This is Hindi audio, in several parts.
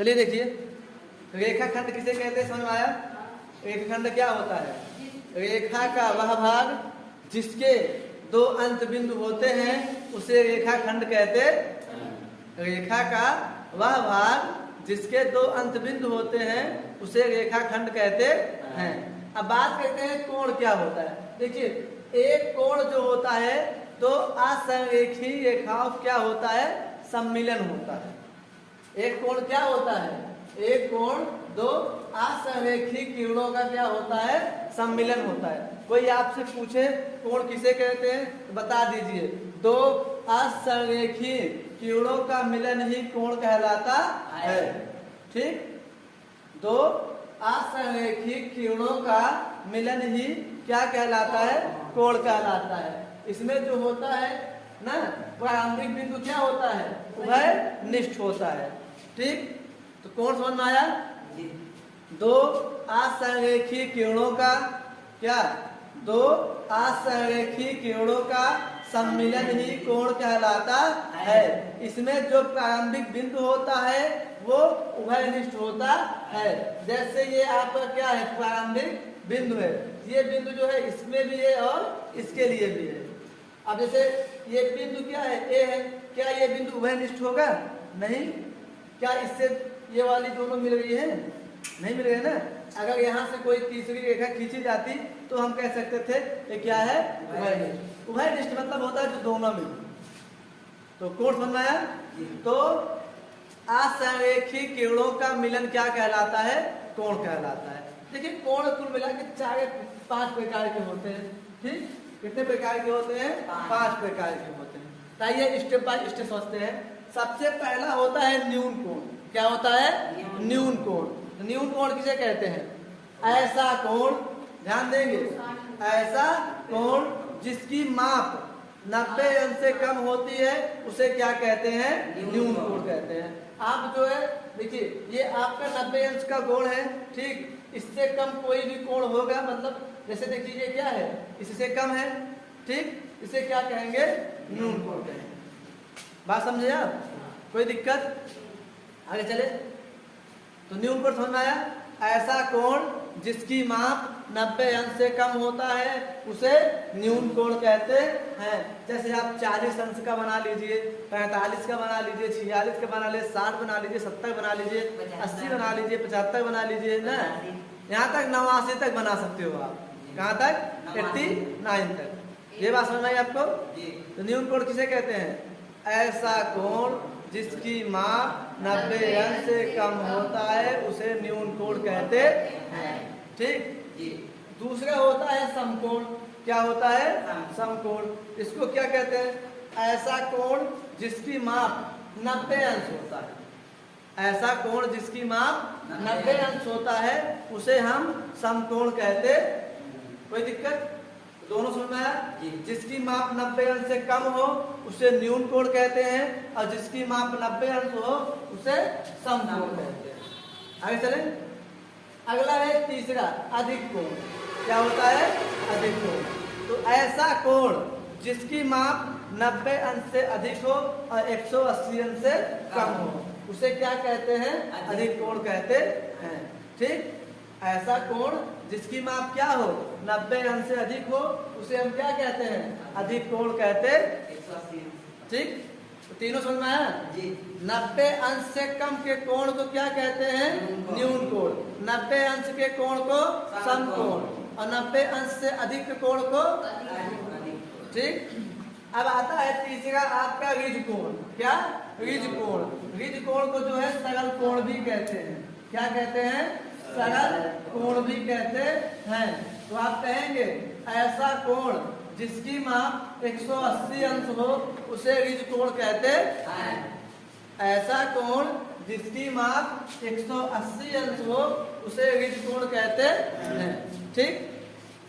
चलिए देखिए, रेखाखंड किसे कहते हैं, समझ में आया? रेखाखंड क्या होता है? रेखा का वह भाग जिसके दो अंत बिंदु होते हैं उसे रेखाखंड कहते हैं। रेखा का वह भाग जिसके दो अंत बिंदु होते हैं उसे रेखाखंड कहते हैं। अब बात करते हैं कोण क्या होता है। देखिए, एक कोण जो होता है तो असंरेखी रेखाओं क्या होता है, सम्मिलन होता है। एक कोण क्या होता है? एक कोण दो असंरेखी किरणों का क्या होता है, सम्मिलन होता है। कोई आपसे पूछे कोण किसे कहते हैं तो बता दीजिए, दो असंरेखी किरणों का मिलन ही कोण कहलाता है। ठीक, दो असंरेखी किरणों का मिलन ही क्या कहलाता है, कोण कहलाता है। इसमें जो होता है ना, प्रारंभिक बिंदु क्या होता है, उभयनिष्ठ होता है। ठीक, तो कोण समझ में आया? दो असंरेखी किरणों का क्या, दो असंरेखी किरणों का सम्मिलन ही कोण कहलाता है। इसमें जो प्रारंभिक बिंदु होता है वो उभयनिष्ठ होता है। जैसे ये आपका क्या है, प्रारंभिक बिंदु है, ये बिंदु जो है इसमें भी है और इसके लिए भी है। अब जैसे ये बिंदु क्या है, ए है, क्या ये बिंदु उभयनिष्ठ होगा? नहीं। क्या इससे ये वाली दोनों मिल रही है? नहीं मिल रही है ना। अगर यहाँ से कोई तीसरी रेखा खींची जाती तो हम कह सकते थे ये क्या है, उभयनिष्ठ। उभयनिष्ठ मतलब होता है जो दोनों में। तो कोण समझ में आया? तो असंरेखी किरणों का मिलन क्या कहलाता है, कोण कहलाता है। देखिए, कोण कुल मिला के 4-5 प्रकार के होते हैं। ठीक, कितने प्रकार के होते हैं? 5 प्रकार के होते हैं। ताइए स्टेप बाय स्टेप सोचते हैं। सबसे पहला होता है न्यून कोण। क्या होता है? न्यून कोण। न्यून कोण किसे कहते हैं? ऐसा कोण, ध्यान देंगे, ऐसा कोण जिसकी माप 90 अंश से कम होती है उसे क्या कहते हैं, न्यून कोण कहते हैं। आप जो है देखिए, ये आपका 90 अंश का कोण है। ठीक, इससे कम कोई भी कोण होगा, मतलब जैसे देखिए ये क्या है, इससे कम है। ठीक, इसे क्या कहेंगे, न्यून कोण कहेंगे। बात समझे आप? कोई दिक्कत? आगे चले तो न्यून कोण समझ में आया? ऐसा कोण जिसकी माप 90 अंश से कम होता है उसे न्यून कोण कहते हैं। जैसे आप 40 अंश का बना लीजिए, 45 का बना लीजिए, 46 का बना लीजिए, 60 बना लीजिए, 70 बना लीजिए, 80 बना लीजिए, 75 बना लीजिए ना, यहाँ तक 89 तक बना सकते हो आप। कहाँ तक? 89 तक। ये बात समझ में आई आपको? तो न्यून कोण किसे कहते हैं? ऐसा कोण जिसकी माप 90 अंश से कम होता है उसे न्यून कोण कहते हैं। ठीक, दूसरा होता है समकोण। क्या होता है? समकोण। इसको क्या कहते हैं? ऐसा कोण जिसकी माप 90 अंश होता है। ऐसा कोण जिसकी माप 90 अंश होता है उसे हम समकोण कहते। कोई दिक्कत? दोनों समझ में आया? जिसकी माप 90 अंश से कम हो उसे न्यून कोण कहते हैं और जिसकी माप 90 अंश हो उसे समकोण कहते हैं। आगे चलें। अगला है तीसरा, अधिक कोण। क्या होता है? अधिक कोण। तो ऐसा कोण जिसकी माप 90 अंश से अधिक हो और 180 अंश से कम हो उसे क्या कहते हैं? अधिक कोण कहते हैं। ठीक, ऐसा कोण जिसकी माप क्या हो, 90 अंश से अधिक हो उसे हम क्या कहते हैं? अधिक कोण कहते। ठीक, तो तीनों समझ में आया? 90 अंश से कम के कोण को क्या कहते हैं? न्यून कोण। 90 अंश के कोण को समकोण और 90 अंश से अधिक के कोण को। ठीक, अब आता है तीसरा आपका ऋज कोण। क्या? ऋज कोण। ऋज कोण को जो है सरल कोण भी कहते हैं। क्या कहते हैं? सरल कोण भी कहते हैं। तो आप कहेंगे ऐसा कोण जिसकी माप 180 अंश हो उसे ऋज कोण कहते हैं। ऐसा कोण जिसकी माप 180 अंश हो उसे ऋज कोण कहते हैं। ठीक,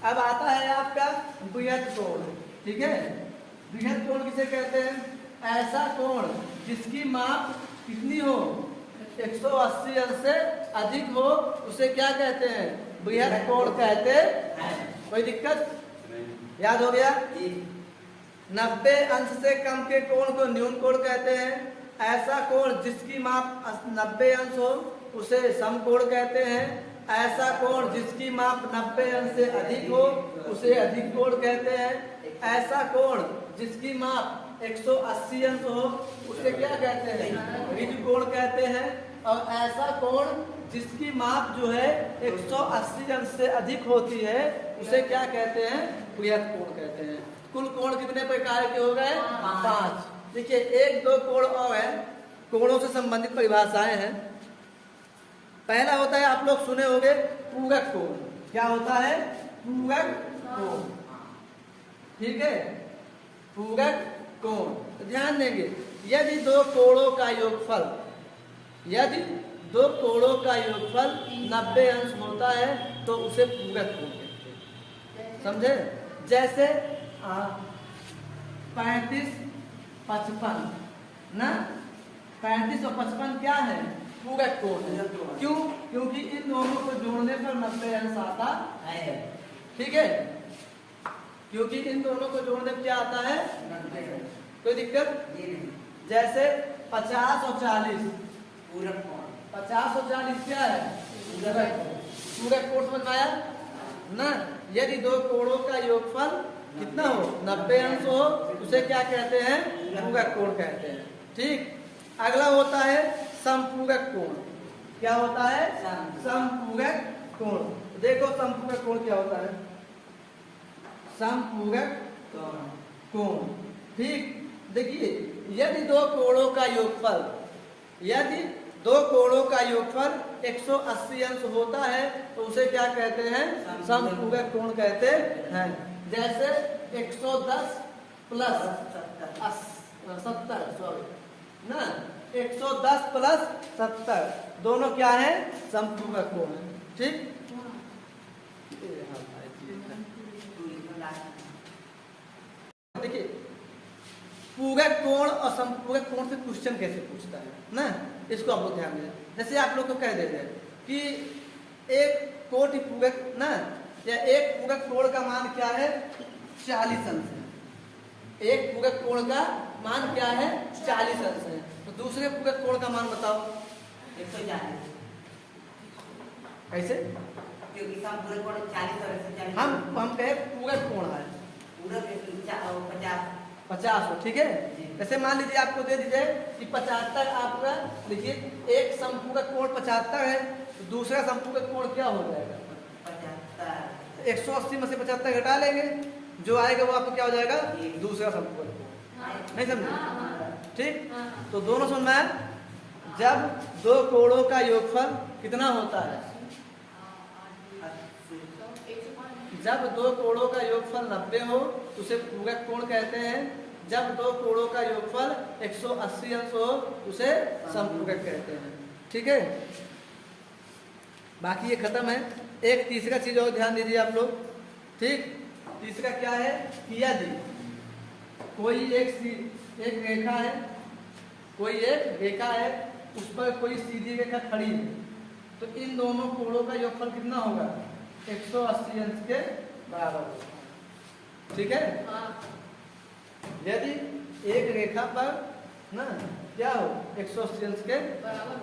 अब आता है आपका बृहद कोण। ठीक है, बृहद कोण किसे कहते हैं? ऐसा कोण जिसकी माप कितनी हो, 180 अंश से अधिक हो उसे क्या कहते हैं? बृहद कोण कहते हैं। कोई दिक्कत? याद हो गया? 90 अंश से कम के कोण को न्यून कोण कहते हैं। ऐसा कोण जिसकी माप 90 अंश हो उसे समकोण कहते हैं। ऐसा कोण जिसकी माप 90 अंश से अधिक हो उसे अधिक कोण कहते हैं। ऐसा कोण जिसकी माप 180 अंश हो उसे क्या कहते हैं? ऋजु कोण कहते हैं। और ऐसा कोण जिसकी माप जो है 180 अंश से अधिक होती है उसे क्या कहते हैं? बृहत कोण कहते हैं। कुल कोण कितने प्रकार के हो गए? 5। देखिए एक दो कोण और है, कोणों से संबंधित परिभाषाएं हैं। पहला होता है, आप लोग सुने होंगे, पूरक कोण। क्या होता है? पूरक कोण। ठीक है, पूरक कोण। तो ध्यान देंगे, यदि दो कोणों का योगफल 90 अंश होता है तो उसे पूरक कोण कहते हैं। समझे? जैसे 35 55 ना, 35 और 55 क्या है? पूरक कोण है। क्यों? क्योंकि इन दोनों को जोड़ने पर 90 अंश आता है। ठीक है, क्योंकि इन दोनों को जोड़ने पर क्या आता है? 90। कोई दिक्कत? जैसे 50 और 40 पूरक कोण। 50 और 40 क्या है? पूरक कोण। पूरक कोण समझ में आया ना? यदि दो कोणों का योगफल कितना हो? 90 अंश हो उसे क्या कहते हैं? पूरक कोण कहते हैं। ठीक। अगला होता है समपूरक कोण। क्या होता है? समपूरक कोण। देखो समपूरक कोण क्या होता है? समपूरक कोण। ठीक। देखिए यदि दो कोणों का योगफल 180 अंश होता है तो उसे क्या कहते हैं? समपूरक कोण कहते हैं। जैसे 110 प्लस 70 ना, 110 प्लस 70 दोनों क्या है? समपूरक कोण है। ठीक। देखिए पूरक कोण और समपूरक कोण से क्वेश्चन कैसे पूछता है ना, इसको आप लोग ध्यान दें। जैसे आप लोग को कह देते हैं कि एक कोटि पूरक ना, या एक पूरक कोण का मान क्या है? 40 अंश है। एक पूरक कोण का मान क्या है? 40 अंश है। तो दूसरे पूरक कोण का मान बताओ। 140। कैसे? क्योंकि समपूरक कोण 40 और 140। हम कहे पूरक कोण है पूरक 50 हो। ठीक है, जैसे मान लीजिए आपको दे दीजिए कि 75 आपका, देखिए एक समपूरक कोण 75 है तो दूसरा समपूरक कोण क्या हो जाएगा? 75। 180 में से 75 घटा लेंगे, जो आएगा वो आपको क्या हो जाएगा? दूसरा समपूरक कोण। नहीं समझे? ठीक। तो दोनों समझ में आया? जब दो कोणों का योगफल कितना होता है? जब दो कोणों का योगफल 90 हो उसे पूरक कोण कहते हैं। जब दो कोणों का योगफल 180 अंश हो उसे समपूरक कहते हैं। ठीक है, बाकी ये खत्म है। एक तीसरा चीज और ध्यान दीजिए आप लोग। ठीक, तीसरा क्या है? कि यदि कोई एक रेखा है, कोई एक रेखा है, उस पर कोई सीधी रेखा खड़ी है, तो इन दोनों कोणों का योगफल कितना होगा? 180 अंश के बराबर होगा। ठीक है। यदि एक रेखा पर ना क्या हो? 180 अंश के बराबर हो।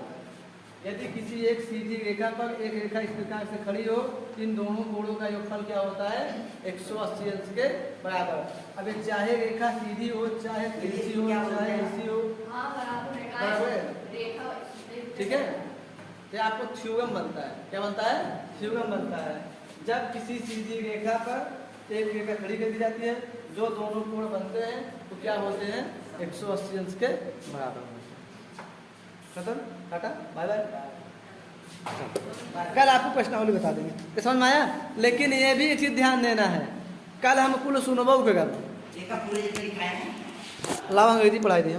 यदि किसी एक सीधी रेखा पर एक रेखा इस प्रकार से खड़ी हो, इन दोनों कोणों का योगफल क्या होता है? 180 अंश के बराबर। अब ये चाहे रेखा सीधी हो, चाहे तिरछी हो, चाहे ऐसी हो, बराबर। ठीक है, ये आपको थ्योरम बनता है। क्या बनता है? थ्योरम बनता है। जब किसी सीधी रेखा पर एक रेखा खड़ी कर दी जाती है, जो दोनों कोण बनते हैं तो क्या होते हैं? 180 अंश के बराबर होते हैं। खत्म, टाटा, बाय बाय। कल आपको प्रश्नावली बता देंगे। तो समझ में आया? लेकिन ये भी एक चीज ध्यान देना है, कल हम कुल सुनबो के लाओ अंग्रेजी पढ़ाई दी।